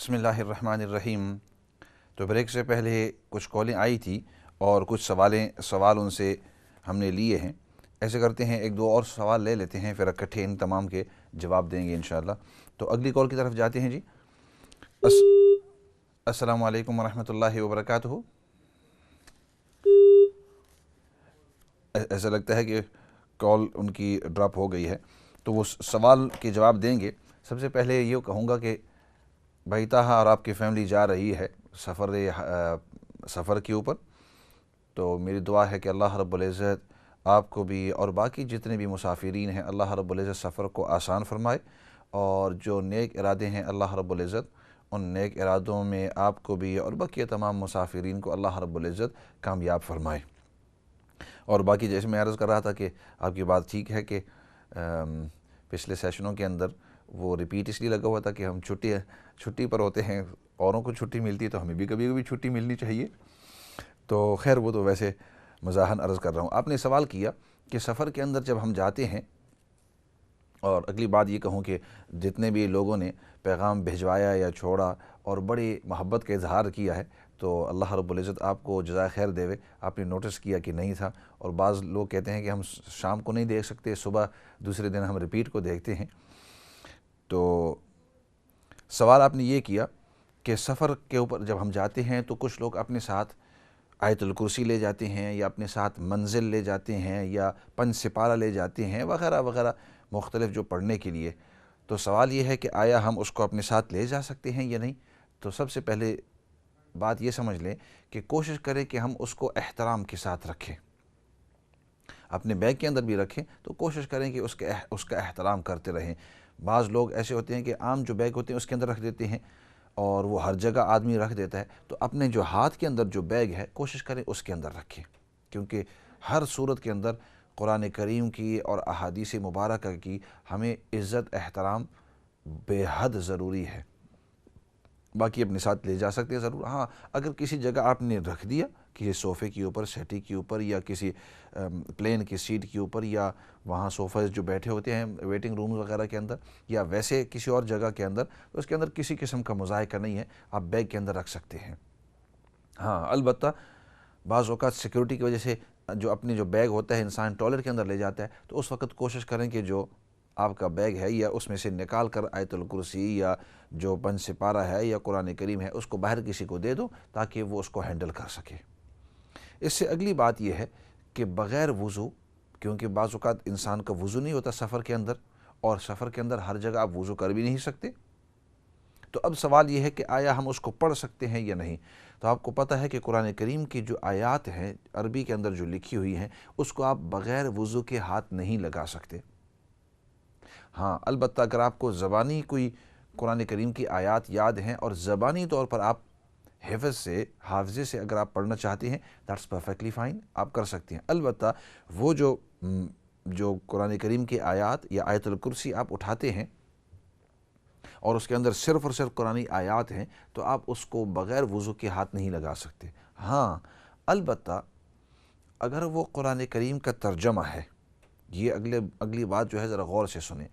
بسم اللہ الرحمن الرحیم۔ تو بریک سے پہلے کچھ کالیں آئی تھی اور کچھ سوال ان سے ہم نے لیے ہیں۔ ایسے کرتے ہیں ایک دو اور سوال لے لیتے ہیں، پھر اکٹھے ان تمام کے جواب دیں گے انشاءاللہ۔ تو اگلی کال کی طرف جاتے ہیں جی۔ السلام علیکم ورحمۃ اللہ وبرکاتہ۔ ایسا لگتا ہے کہ کال ان کی ڈراپ ہو گئی ہے، تو وہ سوال کے جواب دیں گے۔ سب سے پہلے یہ کہوں گا کہ بھائی طاہا اور آپ کی فیملی جا رہی ہے سفر کے اوپر، تو میری دعا ہے کہ اللہ رب العزت آپ کو بھی اور باقی جتنے بھی مسافرین ہیں اللہ رب العزت سفر کو آسان فرمائے، اور جو نیک ارادے ہیں اللہ رب العزت ان نیک ارادوں میں آپ کو بھی اور باقی تمام مسافرین کو اللہ رب العزت کامیاب فرمائے۔ اور باقی جیسے میں عرض کر رہا تھا کہ آپ کی بات ٹھیک ہے کہ پچھلے سیشنوں کے اندر وہ ریپیٹ اس لیے لگا ہوا تھا کہ ہم چھٹی پر ہوتے ہیں، اوروں کو چھٹی ملتی ہے تو ہمیں بھی کبھی کبھی چھٹی ملنی چاہیے۔ تو خیر وہ تو ویسے مزاحاً عرض کر رہا ہوں۔ آپ نے سوال کیا کہ سفر کے اندر جب ہم جاتے ہیں، اور اگلی بات یہ کہوں کہ جتنے بھی لوگوں نے پیغام بھجوایا یا چھوڑا اور بڑی محبت کا اظہار کیا ہے، تو اللہ رب العزت آپ کو جزائے خیر دے۔ آپ نے نوٹس کیا کہ نہیں تھا، اور بعض لوگ کہتے ہیں کہ ہم شام کو نہیں دیکھ سکتے، صبح دوسرے دن ہم ریپیٹ کو دیکھتے ہیں۔ تو سوال آپ نے یہ کیا کہ سفر کے اوپر جب ہم جاتے ہیں تو کچھ لوگ اپنے ساتھ آیت الکرسی لے جاتے ہیں، یا اپنے ساتھ منزل لے جاتے ہیں، یا پنج سپارہ لے جاتے ہیں وغیرہ وغیرہ مختلف جو پڑھنے کے لیے۔ تو سوال یہ ہے کہ آیا ہم اس کو اپنے ساتھ لے جا سکتے ہیں یا نہیں؟ تو سب سے پہلے بات یہ سمجھ لیں کہ کوشش کریں کہ ہم اس کو احترام کے ساتھ رکھیں۔ اپنے بیگ کے اندر بھی رکھیں تو کوشش کریں کہ اس کا احترام کرتے رہیں۔ بعض لوگ ایسے ہوتے ہیں کہ عام جو بیگ ہوتے ہیں اس کے اندر رکھ دیتے ہیں، اور وہ ہر جگہ آدمی رکھ دیتا ہے، تو اپنے جو ہاتھ کے اندر جو بیگ ہے کوشش کریں اس کے اندر رکھیں، کیونکہ ہر صورت کے اندر قرآن کریم کی اور احادیث مبارکہ کی ہمیں عزت احترام بے حد ضروری ہے۔ باقی اپنے ساتھ لے جا سکتے ہیں ضرور، ہاں اگر کسی جگہ آپ نے رکھ دیا، کسی صوفے کے اوپر، سیٹی کے اوپر، یا کسی پلین کی سیٹ کے اوپر، یا وہاں صوفے جو بیٹھے ہوتے ہیں ویٹنگ رومز وغیرہ کے اندر، یا ویسے کسی اور جگہ کے اندر، تو اس کے اندر کسی قسم کا مذائقہ نہیں ہے، آپ بیگ کے اندر رکھ سکتے ہیں۔ ہاں البتہ بعض اوقات سیکیورٹی کی وجہ سے جو بیگ ہوتا ہے انسان ٹوائلٹ کے اندر لے جاتا ہے، تو اس وقت کوشش کریں کہ جو آپ کا بیگ ہے یا اس میں سے نکال کر آیت الکرسی یا جو پنج سپارہ ہے یا قرآن کریم ہے اس کو باہر کسی کو دے دو تاکہ وہ اس کو ہینڈل کر سکے۔ اس سے اگلی بات یہ ہے کہ بغیر وضو، کیونکہ بعض اوقات انسان کا وضو نہیں ہوتا سفر کے اندر، اور سفر کے اندر ہر جگہ آپ وضو کر بھی نہیں سکتے، تو اب سوال یہ ہے کہ آیا ہم اس کو پڑھ سکتے ہیں یا نہیں؟ تو آپ کو پتہ ہے کہ قرآن کریم کی جو آیات ہیں عربی کے اندر جو لکھی ہوئی ہیں اس کو آپ بغیر وضو کے ہاتھ نہیں لگا سکتے۔ ہاں البتہ اگر آپ کو زبانی کوئی قرآن کریم کی آیات یاد ہیں اور زبانی طور پر آپ حافظے سے اگر آپ پڑھنا چاہتے ہیں، دیٹس پرفیکٹلی فائن، آپ کر سکتے ہیں۔ البتہ وہ جو قرآن کریم کی آیات یا آیت الکرسی آپ اٹھاتے ہیں اور اس کے اندر صرف اور صرف قرآنی آیات ہیں، تو آپ اس کو بغیر وضو کے ہاتھ نہیں لگا سکتے۔ ہاں البتہ اگر وہ قرآن کریم کا ترجمہ ہے، یہ اگلی بات جو ہے ذرا غور سے سنیں،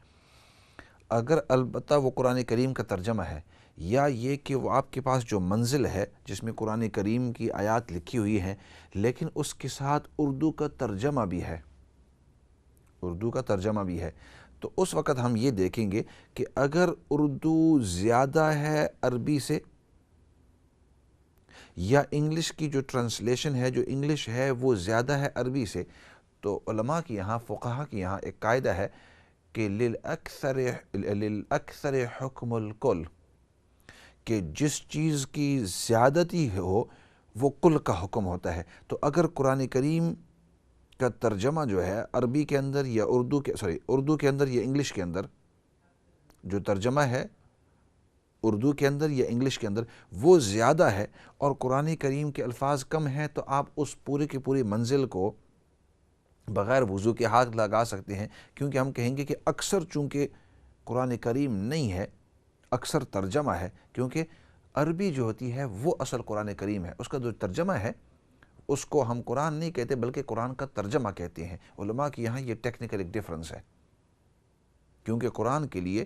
اگر البتہ وہ قرآن کریم کا ترجمہ ہے، یا یہ کہ وہ آپ کے پاس جو منزل ہے جس میں قرآن کریم کی آیات لکھی ہوئی ہیں لیکن اس کے ساتھ اردو کا ترجمہ بھی ہے، تو اس وقت ہم یہ دیکھیں گے کہ اگر اردو زیادہ ہے عربی سے، یا انگلش کی جو ٹرانسلیشن ہے، جو انگلش ہے وہ زیادہ ہے عربی سے، تو علماء کی یہاں، فقہا کی یہاں ایک قاعدہ ہے کہ للأکثر حکم الکل، کہ جس چیز کی زیادتی ہو وہ کل کا حکم ہوتا ہے۔ تو اگر قرآن کریم کا ترجمہ جو ہے عربی کے اندر یا اردو کے اندر یا انگلش کے اندر، جو ترجمہ ہے اردو کے اندر یا انگلش کے اندر وہ زیادہ ہے اور قرآن کریم کے الفاظ کم ہیں، تو آپ اس پورے کی پوری منزل کو بغیر وضو کے ہاتھ لگا سکتے ہیں، کیونکہ ہم کہیں گے کہ اکثر چونکہ قرآن کریم نہیں ہے، اکثر ترجمہ ہے، کیونکہ عربی جو ہوتی ہے وہ اصل قرآن کریم ہے، اس کا جو ترجمہ ہے اس کو ہم قرآن نہیں کہتے بلکہ قرآن کا ترجمہ کہتے ہیں۔ علماء کی یہاں یہ ٹیکنیکل ایک ڈیفرنس ہے، کیونکہ قرآن کے لیے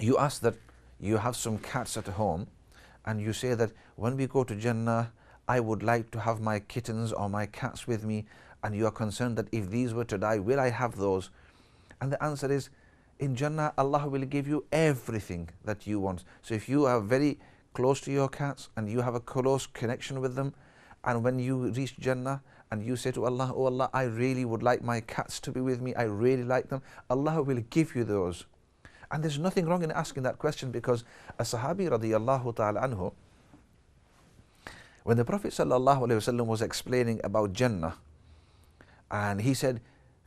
you ask that you have some cats at home and you say that when we go to Jannah, I would like to have my kittens or my cats with me, and you are concerned that if these were to die, will I have those? And the answer is, in Jannah, Allah will give you everything that you want. So if you are very close to your cats and you have a close connection with them, and when you reach Jannah and you say to Allah, oh Allah, I really would like my cats to be with me, I really like them, Allah will give you those. And there's nothing wrong in asking that question, because a Sahabi radiallahu ta'ala anhu, when the Prophet sallallahu alayhi wasallam was explaining about Jannah, and he said,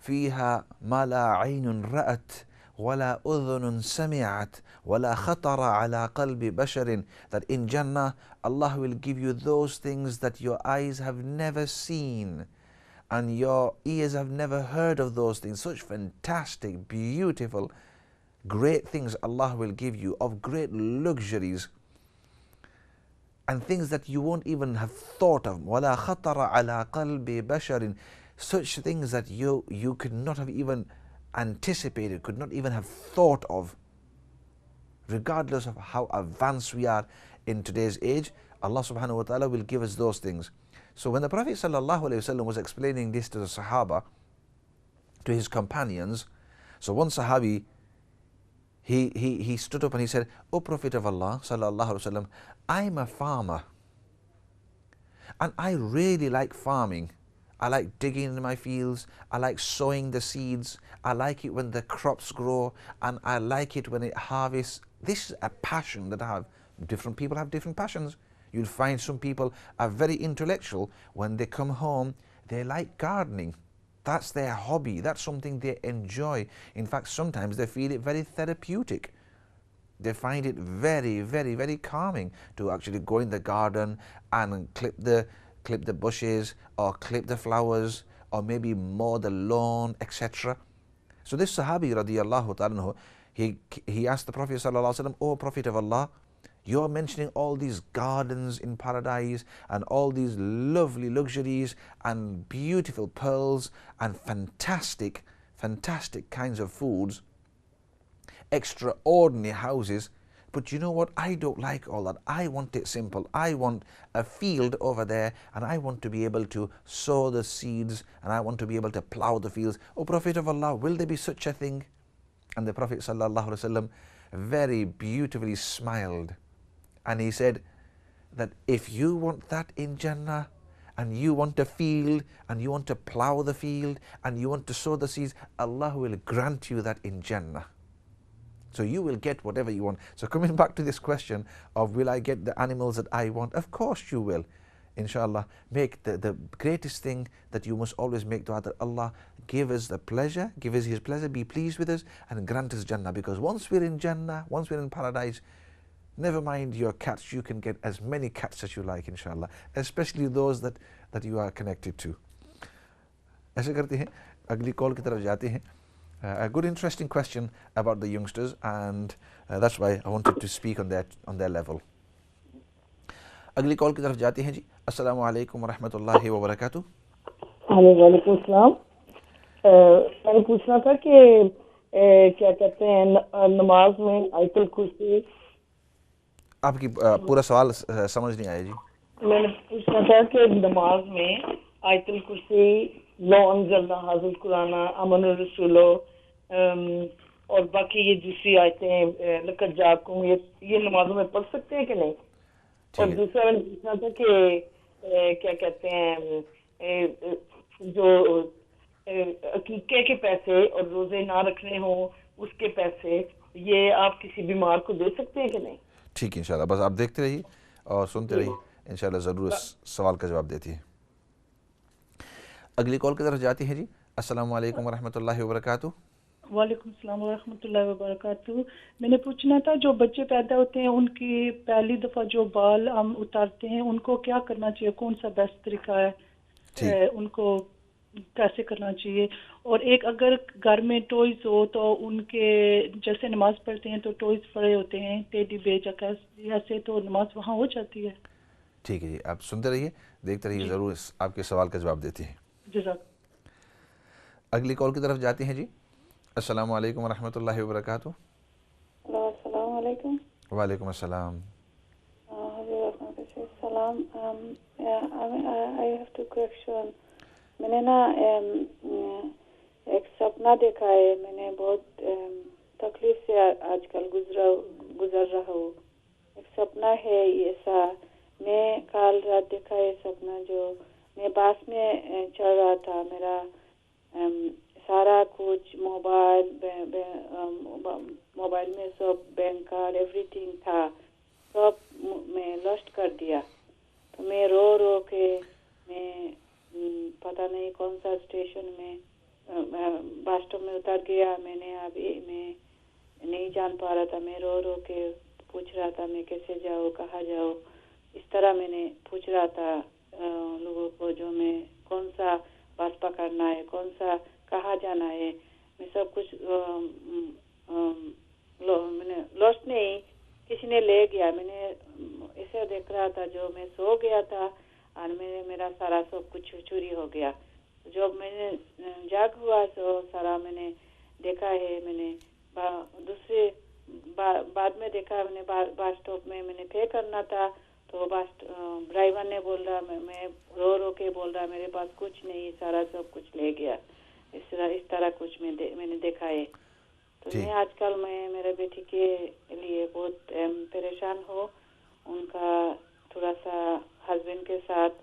فيها ما لا عين رأت ولا أذن سمعت ولا خطر على قلب بشر, that in Jannah Allah will give you those things that your eyes have never seen and your ears have never heard of those things. Such fantastic, beautiful, great things Allah will give you, of great luxuries and things that you won't even have thought of. وَلَا خَطَرَ عَلَى قَلْبِ بَشَرٍ, such things that you could not have even anticipated, could not even have thought of. Regardless of how advanced we are in today's age, Allah subhanahu wa ta'ala will give us those things. So when the Prophet sallallahu alayhi wasallam was explaining this to the Sahaba, to his companions, so one Sahabi, he stood up and he said, O Prophet of Allah sallallahu alaihi wasallam, I'm a farmer and I really like farming. I like digging in my fields, I like sowing the seeds, I like it when the crops grow, and I like it when it harvests. This is a passion that I have. Different people have different passions. You'll find some people are very intellectual. When they come home, they like gardening. That's their hobby. That's something they enjoy. In fact, sometimes they feel it very therapeutic. They find it very, very, very calming to actually go in the garden and clip the bushes or clip the flowers or maybe mow the lawn, etc. So this Sahabi radiallahu ta'ala, he asked the Prophet sallallahu alaihi wasallam, O Prophet of Allah, you're mentioning all these gardens in paradise and all these lovely luxuries and beautiful pearls and fantastic kinds of foods, extraordinary houses, but you know what? I don't like all that. I want it simple. I want a field over there and I want to be able to sow the seeds and I want to be able to plow the fields. O Prophet of Allah, will there be such a thing? And the Prophet sallallahu alaihi wasallam very beautifully smiled and he said that if you want that in Jannah and you want a field and you want to plow the field and you want to sow the seeds, Allah will grant you that in Jannah. So you will get whatever you want. So coming back to this question of will I get the animals that I want? Of course you will. Inshallah, make the greatest thing that you must always make dua, that Allah give us the pleasure, give us His pleasure, be pleased with us and grant us Jannah. Because once we're in Jannah, once we're in paradise, never mind your cats, you can get as many cats as you like, inshallah, especially those that you are connected to. ایسے کرتے ہیں اگلی کال کی طرف جاتے ہیں. A good interesting question about the youngsters, and that's why I wanted to speak on their level. اگلی کال کی طرف جاتے ہیں جی. السلام علیکم ورحمۃ اللہ وبرکاتہ. وعلیکم السلام. میں نے پوچھنا تھا کہ کیا کہتے ہیں نماز میں آیت الکرسی. آپ کی پورا سوال سمجھ نہیں آیا جی. میں نے پوچھنا تھا کہ نماز میں آیت الکرسی، لو انزلنا حاضر قرآن، امن الرسول اور باقی یہ دوسری آیتیں لقد جاءکم، یہ نمازوں میں پڑھ سکتے ہیں کہ نہیں؟ اور دوسرا میں نے پوچھنا تھا کہ کیا کہتے ہیں جو عقیقے کے پیسے اور روزے نہ رکھنے ہوں اس کے پیسے، یہ آپ کسی بیمار کو دے سکتے ہیں کہ نہیں؟ ٹھیک ہے انشاءاللہ. بس آپ دیکھتے رہیے اور سنتے رہیے، انشاءاللہ ضرور اس سوال کا جواب دیتی ہے. اگلی کال کی طرف جاتی ہے جی. السلام علیکم ورحمۃ اللہ وبرکاتہ. وعلیکم السلام ورحمۃ اللہ وبرکاتہ. میں نے پوچھنا تھا جو بچے پیدا ہوتے ہیں ان کی پہلی دفعہ جو بال ہم اتارتے ہیں ان کو کیا کرنا چاہیے، کون سا بیسٹ طریقہ ہے ان کو کیسے کرنا چاہیے؟ اور ایک اگر گھر میں ٹوائز ہو تو ان کے جیسے نماز پڑھتے ہیں تو ٹوائز پڑے ہوتے ہیں ٹیڈی بیج ایسے، تو نماز وہاں ہو جاتی ہے؟ ٹھیک ہے جی، آپ سنتے رہیے، دیکھتے رہیے، ضرور آپ کے سوال کا جواب دیتی ہیں. جزاک. اگلی کال کی طرف جاتی ہیں جی. السلام علیکم ورحمۃ اللہ وبرکاتہ. السلام علیکم. وعلیکم السلام. السلام. I have two questions. میں نے نا ایک سپنا دیکھا ہے، میں نے بہت تکلیف سے آج کل گزر رہا ہوں. ایک سپنا ہے ایسا، میں کل رات دیکھا ہے سپنا، جو میں باس میں چل رہا تھا، میرا سارا کچھ موبائل میں سب بینک کارڈ ایوری تھنگ تھا، سب میں لاسٹ کر دیا. تو میں رو کے میں پتہ نہیں کون سا اسٹیشن میں بس اسٹاپ میں اتر گیا. میں نے ابھی میں نہیں جان پا رہا تھا، میں رو کے پوچھ رہا تھا میں کیسے جاؤں، کہاں جاؤں. اس طرح میں نے پوچھ رہا تھا لوگوں کو جو میں کون سا بس پکڑنا ہے، کون سا کہاں جانا ہے. میں سب کچھ میں نے لاسٹ نہیں، کسی نے لے گیا. میں نے ایسے دیکھ رہا تھا، جو میں سو گیا تھا اور میرا سارا سب کچھ چوری ہو گیا. جب میں نے جاگ ہوا تو سارا میں نے دیکھا ہے. میں نے دوسرے بعد میں دیکھا، میں نے بس اسٹاپ میں نے پے کرنا تھا تو بس ڈرائیور نے بول رہا، میں رو کے بول رہا میرے پاس کچھ نہیں، سارا سب کچھ لے گیا. اس طرح کچھ میں نے دیکھا ہے. تو میں آج کل میں میرے بیٹی کے لیے بہت پریشان ہوں. ان کا تھوڑا سا ہسبینڈ کے ساتھ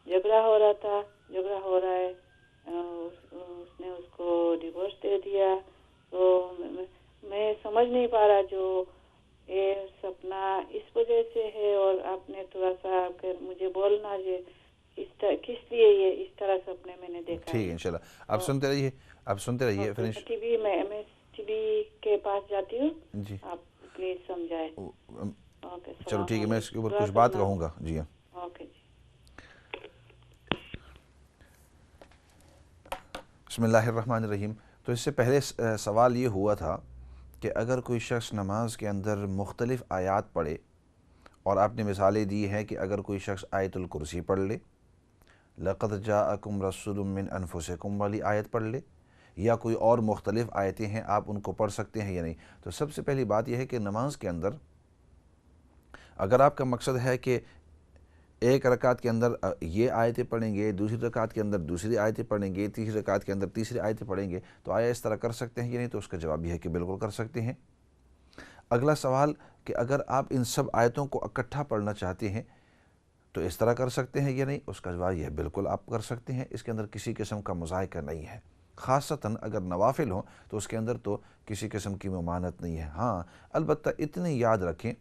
جھگڑا ہو رہا ہے. اس نے اس کو ڈیورس دے دیا. تو میں سمجھ نہیں پا رہا جو یہ سپنا اس وجہ سے ہے، اور آپ نے تھوڑا سا مجھے بولنا جو کس لیے یہ اس طرح سپنے میں نے دیکھا. ٹھیک ہے انشاءاللہ، آپ سنتے رہیے. ٹی وی میں ٹی وی کے پاس جاتی ہوں جی، آپ پلیز سمجھائے. چلو ٹھیک ہے، میں اس کے اوپر کچھ بات کہوں گا. جی ہاں. اوکے جی. بسم اللہ الرحمن الرحیم. تو اس سے پہلے سوال یہ ہوا تھا کہ اگر کوئی شخص نماز کے اندر مختلف آیات پڑھے، اور آپ نے مثالیں دی ہیں کہ اگر کوئی شخص آیت الکرسی پڑھ لے، لقد جاءکم رسول من انفسکم والی آیت پڑھ لے، یا کوئی اور مختلف آیتیں ہیں، آپ ان کو پڑھ سکتے ہیں یا نہیں. تو سب سے پہلی بات یہ ہے کہ نماز کے اندر اگر آپ کا مقصد ہے کہ ایک رکعت کے اندر یہ آیتیں پڑھیں گے، دوسری رکعت کے اندر دوسری آیتیں پڑھیں گے، تیسری رکعت کے اندر تیسری آیتیں پڑھیں گے، تو آیا اس طرح کر سکتے ہیں یا نہیں؟ تو اس کا جواب یہ ہے کہ بالکل کر سکتے ہیں. اگلا سوال کہ اگر آپ ان سب آیتوں کو اکٹھا پڑھنا چاہتے ہیں تو اس طرح کر سکتے ہیں یا نہیں؟ اس کا جواب یہ بالکل آپ کر سکتے ہیں، اس کے اندر کسی قسم کا مذائقہ نہیں ہے، خاصتاً اگر نوافل ہوں تو اس کے اندر تو کسی قسم کی ممانعت نہیں ہے۔ ہاں البتہ اتنی یاد رکھیں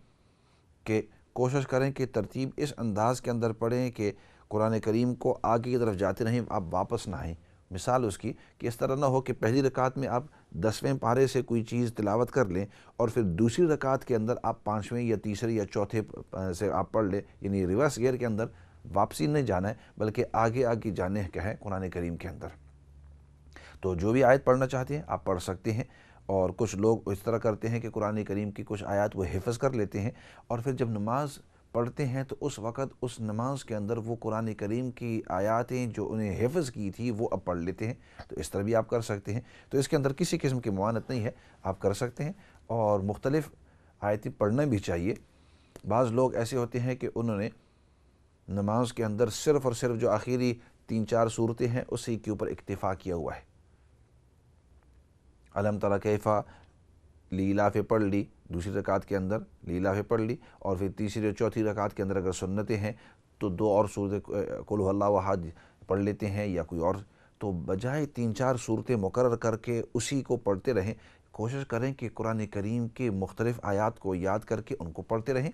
کہ کوشش کریں کہ ترتیب اس انداز کے اندر پڑھیں کہ قرآن کریم کو آگے کی طرف جاتے رہیں، آپ واپس نہ آئیں۔ مثال اس کی کہ اس طرح نہ ہو کہ پہلی رکعت میں آپ 10ویں پارے سے کوئی چیز تلاوت کر لیں اور پھر دوسری رکعت کے اندر آپ 5ویں یا تیسرے یا چوتھے سے آپ پڑھ لیں، یعنی ریورس گیئر کے اندر واپسی نہیں جانا ہے بلکہ آگے آگے جانے کیا ہے قرآن کریم کے اندر۔ تو جو بھی آیت پڑھنا چاہتے ہیں آپ پڑھ سکتے ہیں، اور کچھ لوگ اس طرح کرتے ہیں کہ قرآن کریم کی کچھ آیات وہ حفظ کر لیتے ہیں اور پھر جب نماز پڑھتے ہیں تو اس وقت اس نماز کے اندر وہ قرآن کریم کی آیاتیں جو انہیں حفظ کی تھی وہ اب پڑھ لیتے ہیں۔ تو اس طرح بھی آپ کر سکتے ہیں، تو اس کے اندر کسی قسم کی ممانعت نہیں ہے، آپ کر سکتے ہیں اور مختلف آیتیں پڑھنا بھی چاہیے۔ بعض لوگ ایسے ہوتے ہیں کہ انہوں نے نماز کے اندر صرف اور صرف جو آخری 3-4 صورتیں ہیں اسی کے اوپر اکتفا کیا ہوا ہے، علم تری کیف لیلاف پڑھ لی دوسری رکعت کے اندر، لیلاف پڑھ لی، اور پھر تیسری اور چوتھی رکعت کے اندر اگر سنتیں ہیں تو 2 اور صورتیں قل هو اللہ احد پڑھ لیتے ہیں یا کوئی اور، تو بجائے 3-4 صورتیں مقرر کر کے اسی کو پڑھتے رہیں، کوشش کریں کہ قرآن کریم کے مختلف آیات کو یاد کر کے ان کو پڑھتے رہیں۔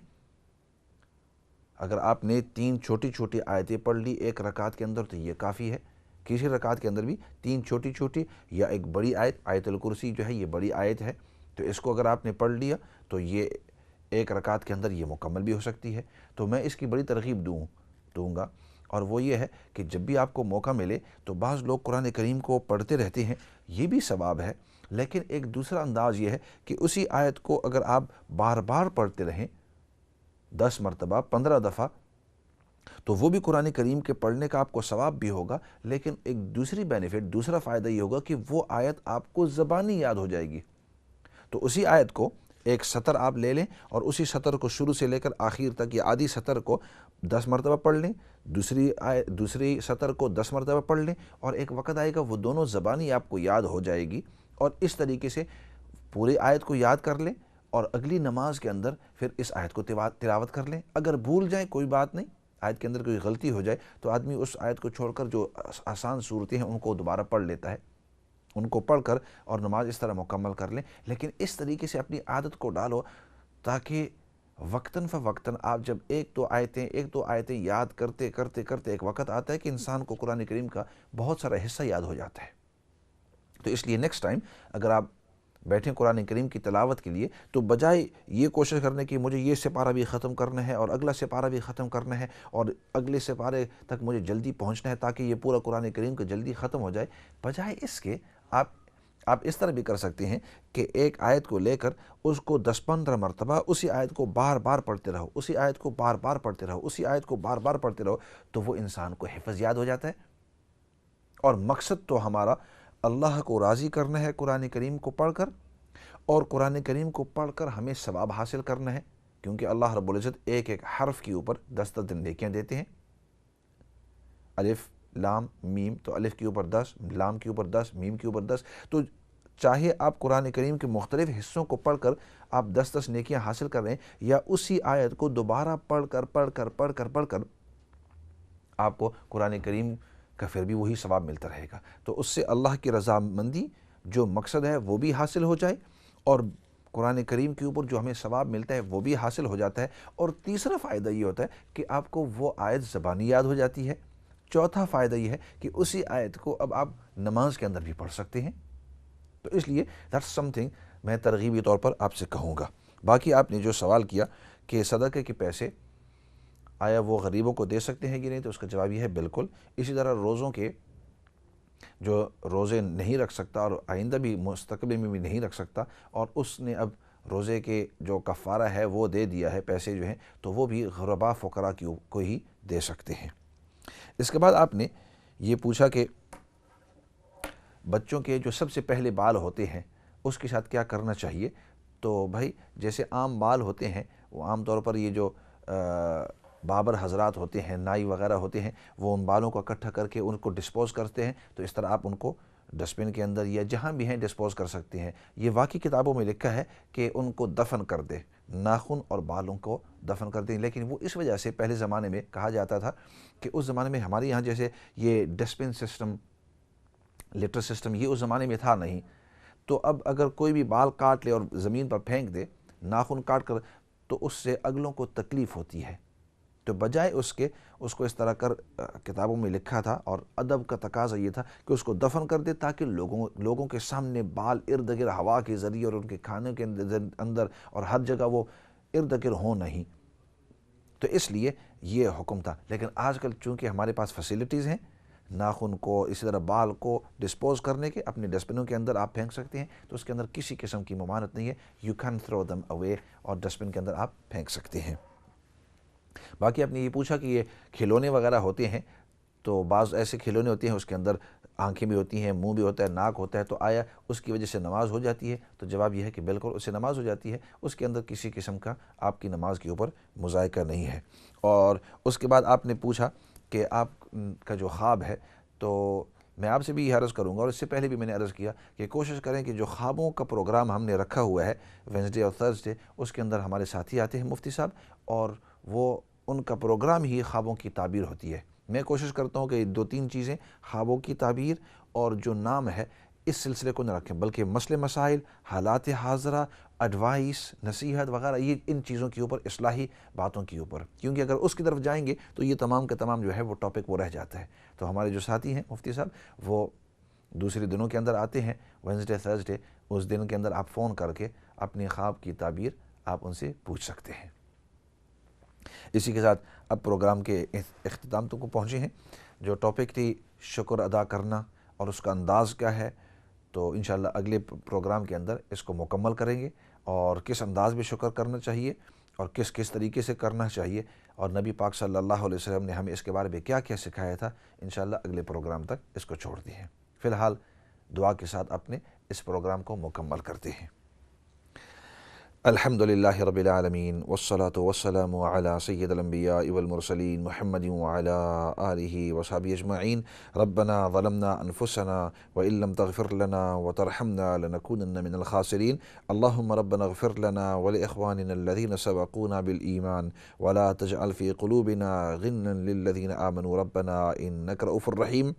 اگر آپ نے 3 چھوٹی چھوٹی آیتیں پڑھ لی ایک رکعت کے اندر تو یہ کافی ہے، کسی رکعت کے اندر بھی 3 چھوٹی چھوٹی یا ایک بڑی آیت، آیت الکرسی جو ہے یہ بڑی آیت ہے، تو اس کو اگر آپ نے پڑھ لیا تو یہ ایک رکعت کے اندر یہ مکمل بھی ہو سکتی ہے۔ تو میں اس کی بڑی ترغیب دوں گا، اور وہ یہ ہے کہ جب بھی آپ کو موقع ملے تو بعض لوگ قرآن کریم کو پڑھتے رہتے ہیں، یہ بھی ثواب ہے، لیکن ایک دوسرا انداز یہ ہے کہ اسی آیت کو اگر آپ بار بار پڑھتے رہیں 10 مرتبہ 15 دفعہ تو وہ بھی قرآن کریم کے پڑھنے کا آپ کو ثواب بھی ہوگا، لیکن ایک دوسری بینیفٹ، دوسرا فائدہ یہ ہوگا کہ وہ آیت آپ کو زبانی یاد ہو جائے گی۔ تو اسی آیت کو ایک سطر آپ لے لیں اور اسی سطر کو شروع سے لے کر آخر تک یا آدھی سطر کو 10 مرتبہ پڑھ لیں، دوسری سطر کو 10 مرتبہ پڑھ لیں، اور ایک وقت آئے گا وہ دونوں زبانی آپ کو یاد ہو جائے گی، اور اس طریقے سے پوری آیت کو یاد کر لیں اور اگلی نماز کے اندر پھر اس آیت کو تلاوت کر لیں۔ اگر بھول جائیں کوئی بات نہیں، آیت کے اندر کوئی غلطی ہو جائے تو آدمی اس آیت کو چھوڑ کر جو آسان صورتیں ہیں ان کو دوبارہ پڑھ لیتا ہے، ان کو پڑھ کر اور نماز اس طرح مکمل کر لیں۔ لیکن اس طریقے سے اپنی عادت کو ڈالو تاکہ وقتاً فوقتاً آپ جب ایک دو آیتیں یاد کرتے ایک وقت آتا ہے کہ انسان کو قرآن کریم کا بہت سارا حصہ یاد ہو جاتا ہے۔ تو اس لیے نیکسٹ ٹائم اگر آپ بیٹھیں قرآن کریم کی تلاوت کے لیے تو بجائے یہ کوشش کرنے کی مجھے یہ سپارہ بھی ختم کرنا ہے اور اگلا سپارہ بھی ختم کرنا ہے اور اگلے سپارے تک مجھے جلدی پہنچنا ہے تاکہ یہ پورا قرآن کریم کا جلدی ختم ہو جائے، بجائے اس کے آپ اس طرح بھی کر سکتے ہیں کہ ایک آیت کو لے کر اس کو 10-15 مرتبہ اسی آیت کو بار بار پڑھتے رہو، اسی آیت کو بار بار پڑھتے رہو، اسی آیت کو بار بار پڑھتے رہو، تو وہ انسان کو حفظ یاد ہو جاتا ہے۔ اور مقصد تو ہمارا اللہ کو راضی کرنا ہے قرآن کریم کو پڑھ کر، اور قرآن کریم کو پڑھ کر ہمیں ثواب حاصل کرنا ہے، کیونکہ اللہ رب العزت ایک ایک حرف کے اوپر 10 نیکیاں دیتے ہیں۔ الف لام میم، تو الف کے اوپر 10، لام کے اوپر 10، میم کے اوپر 10، تو چاہے آپ قرآن کریم کے مختلف حصوں کو پڑھ کر آپ 10 نیکیاں حاصل کر رہے ہیں، یا اسی آیت کو دوبارہ پڑھ کر آپ کو قرآن کریم کا پھر بھی وہی ثواب ملتا رہے گا۔ تو اس سے اللہ کی رضامندی جو مقصد ہے وہ بھی حاصل ہو جائے، اور قرآن کریم کے اوپر جو ہمیں ثواب ملتا ہے وہ بھی حاصل ہو جاتا ہے، اور تیسرا فائدہ یہ ہوتا ہے کہ آپ کو وہ آیت زبانی یاد ہو جاتی ہے۔ چوتھا فائدہ یہ ہے کہ اسی آیت کو اب آپ نماز کے اندر بھی پڑھ سکتے ہیں۔ تو اس لیے دیٹس سم تھنگ میں ترغیبی طور پر آپ سے کہوں گا۔ باقی آپ نے جو سوال کیا کہ صدقے کے پیسے آیا وہ غریبوں کو دے سکتے ہیں کہ نہیں، تو اس کا جواب یہ ہے بالکل۔ اسی طرح روزوں کے جو روزے نہیں رکھ سکتا اور آئندہ بھی مستقبل میں بھی نہیں رکھ سکتا، اور اس نے اب روزے کے جو کفارہ ہے وہ دے دیا ہے، پیسے جو ہیں، تو وہ بھی غرباء فقراء کو ہی دے سکتے ہیں۔ اس کے بعد آپ نے یہ پوچھا کہ بچوں کے جو سب سے پہلے بال ہوتے ہیں اس کے ساتھ کیا کرنا چاہیے۔ تو بھائی جیسے عام بال ہوتے ہیں، وہ عام طور پر یہ جو بابر حضرات ہوتے ہیں، نائی وغیرہ ہوتے ہیں، وہ ان بالوں کو اکٹھا کر کے ان کو ڈسپوز کرتے ہیں، تو اس طرح آپ ان کو ڈسٹ بن کے اندر یا جہاں بھی ہیں ڈسپوز کر سکتے ہیں۔ یہ واقعی کتابوں میں لکھا ہے کہ ان کو دفن کر دے، ناخن اور بالوں کو دفن کر دیں. لیکن وہ اس وجہ سے پہلے زمانے میں کہا جاتا تھا کہ اس زمانے میں ہمارے یہاں جیسے یہ dustbin system, litter system, یہ اس زمانے میں تھا نہیں. تو اب اگر کوئی بھی بال کاٹ لے اور زمین پر پھینک دے ناخن کاٹ کر، تو اس سے اگلوں کو تکلیف ہوتی ہے. تو بجائے اس کے اس کو اس طرح کر کتابوں میں لکھا تھا، اور ادب کا تقاضا یہ تھا کہ اس کو دفن کر دے تاکہ لوگوں کے سامنے بال ارد گرد ہوا کے ذریعے اور ان کے کھانے کے اندر اور ہر جگہ وہ ارد گرد ہوں نہیں. تو اس لیے یہ حکم تھا. لیکن آج کل چونکہ ہمارے پاس فیسلٹیز ہیں، ناخن کو اسی طرح بال کو ڈسپوز کرنے کے اپنے ڈسٹ بنوں کے اندر آپ پھینک سکتے ہیں، تو اس کے اندر کسی قسم کی ممانعت نہیں ہے. یو کین تھرو دم اوے، اور ڈسٹ بن کے اندر آپ پھینک سکتے ہیں. باقی آپ نے یہ پوچھا کہ یہ کھلونے وغیرہ ہوتے ہیں، تو بعض ایسے کھلونے ہوتے ہیں اس کے اندر آنکھیں بھی ہوتی ہیں، منہ بھی ہوتا ہے، ناک ہوتا ہے، تو آیا اس کی وجہ سے نماز ہو جاتی ہے؟ تو جواب یہ ہے کہ بالکل اس سے نماز ہو جاتی ہے. اس کے اندر کسی قسم کا آپ کی نماز کے اوپر مذائقہ نہیں ہے. اور اس کے بعد آپ نے پوچھا کہ آپ کا جو خواب ہے، تو میں آپ سے بھی یہ عرض کروں گا، اور اس سے پہلے بھی میں نے عرض کیا کہ کوشش کریں کہ جو خوابوں کا پروگرام ہم نے رکھا ہوا ہے وینسڈے اور تھرسڈے، اس کے اندر ہمارے ساتھی آتے ہیں مفتی صاحب، اور وہ ان کا پروگرام ہی خوابوں کی تعبیر ہوتی ہے. میں کوشش کرتا ہوں کہ 2-3 چیزیں، خوابوں کی تعبیر اور جو نام ہے، اس سلسلے کو نہ رکھیں، بلکہ مسئلے مسائل، حالات حاضرہ، ایڈوائس، نصیحت وغیرہ، یہ ان چیزوں کے اوپر، اصلاحی باتوں کے اوپر. کیونکہ اگر اس کی طرف جائیں گے تو یہ تمام کا تمام جو ہے وہ ٹاپک وہ رہ جاتا ہے. تو ہمارے جو ساتھی ہیں مفتی صاحب، وہ دوسرے دنوں کے اندر آتے ہیں، وینسڈے تھرسڈے، اس دن کے اندر آپ فون کر کے اپنی خواب کی تعبیر آپ ان سے پوچھ سکتے ہیں. اسی کے ساتھ اب پروگرام کے اختتام تک کو پہنچے ہیں. جو ٹاپک تھی شکر ادا کرنا اور اس کا انداز کیا ہے، تو انشاءاللہ اگلے پروگرام کے اندر اس کو مکمل کریں گے، اور کس انداز میں شکر کرنا چاہیے اور کس طریقے سے کرنا چاہیے، اور نبی پاک صلی اللہ علیہ وسلم نے ہمیں اس کے بارے میں کیا کیا سکھایا تھا. انشاءاللہ اگلے پروگرام تک اس کو چھوڑتے ہیں. فی الحال دعا کے ساتھ اپنے اس پروگرام کو مکمل کرتے ہیں. الحمد للہ رب العالمین، والصلاة والسلام علی سید الانبیاء والمرسلین محمد وعلی آلہ وصحبہ اجمعین. ربنا ظلمنا انفسنا وان لم تغفر لنا وترحمنا لنکونن من الخاسرین. اللہم ربنا اغفر لنا ولاخواننا الذین سبقونا بالایمان ولا تجعل فی قلوبنا غلا للذین آمنوا ربنا انک رؤوف رحیم.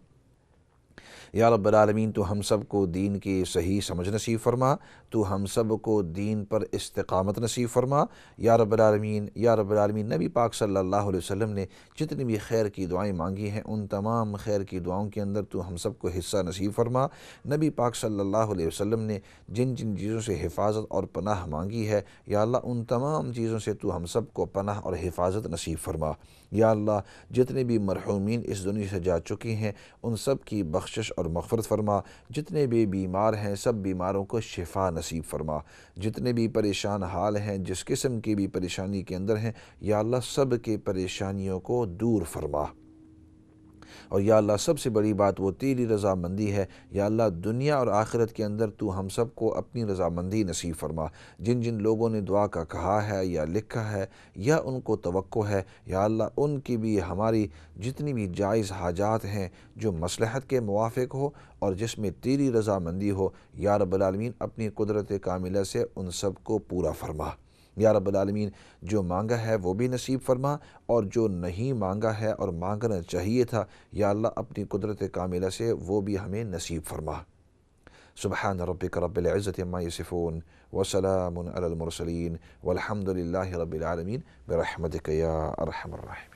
یا رب العالمین، تو ہم سب کو دین کی صحیح سمجھ نصیب فرما، تو ہم سب کو دین پر استقامت نصیب فرما. یا رب العالمین، یا رب العالمین، نبی پاک صلی اللہ علیہ وسلم نے جتنی بھی خیر کی دعائیں مانگی ہیں، ان تمام خیر کی دعاؤں کے اندر تو ہم سب کو حصہ نصیب فرما. نبی پاک صلی اللہ علیہ وسلم نے جن چیزوں سے حفاظت اور پناہ مانگی ہے، یا اللہ ان تمام چیزوں سے تو ہم سب کو پناہ اور حفاظت نصیب فرما. یا اللہ، جتنے بھی مرحومین اس دنیا سے جا چکی ہیں ان سب کی بخشش اور مغفرت فرما. جتنے بھی بیمار ہیں سب بیماروں کو شفا نصیب فرما. جتنے بھی پریشان حال ہیں، جس قسم کی بھی پریشانی کے اندر ہیں، یا اللہ سب کے پریشانیوں کو دور فرما. اور یا اللہ سب سے بڑی بات وہ تیری رضامندی ہے. یا اللہ دنیا اور آخرت کے اندر تو ہم سب کو اپنی رضامندی نصیب فرما. جن جن لوگوں نے دعا کا کہا ہے یا لکھا ہے یا ان کو توقع ہے، یا اللہ ان کی بھی ہماری جتنی بھی جائز حاجات ہیں جو مصلحت کے موافق ہو اور جس میں تیری رضامندی ہو، یا رب العالمین اپنی قدرت کاملہ سے ان سب کو پورا فرما. یا رب العالمین جو مانگا ہے وہ بھی نصیب فرما، اور جو نہیں مانگا ہے اور مانگنا چاہیے تھا، یا اللہ اپنی قدرت کاملہ سے وہ بھی ہمیں نصیب فرما. سبحان ربک رب العزت عما یصفون وسلام علی المرسلین والحمد للہ رب العالمین برحمتک یا ارحم الراحمین.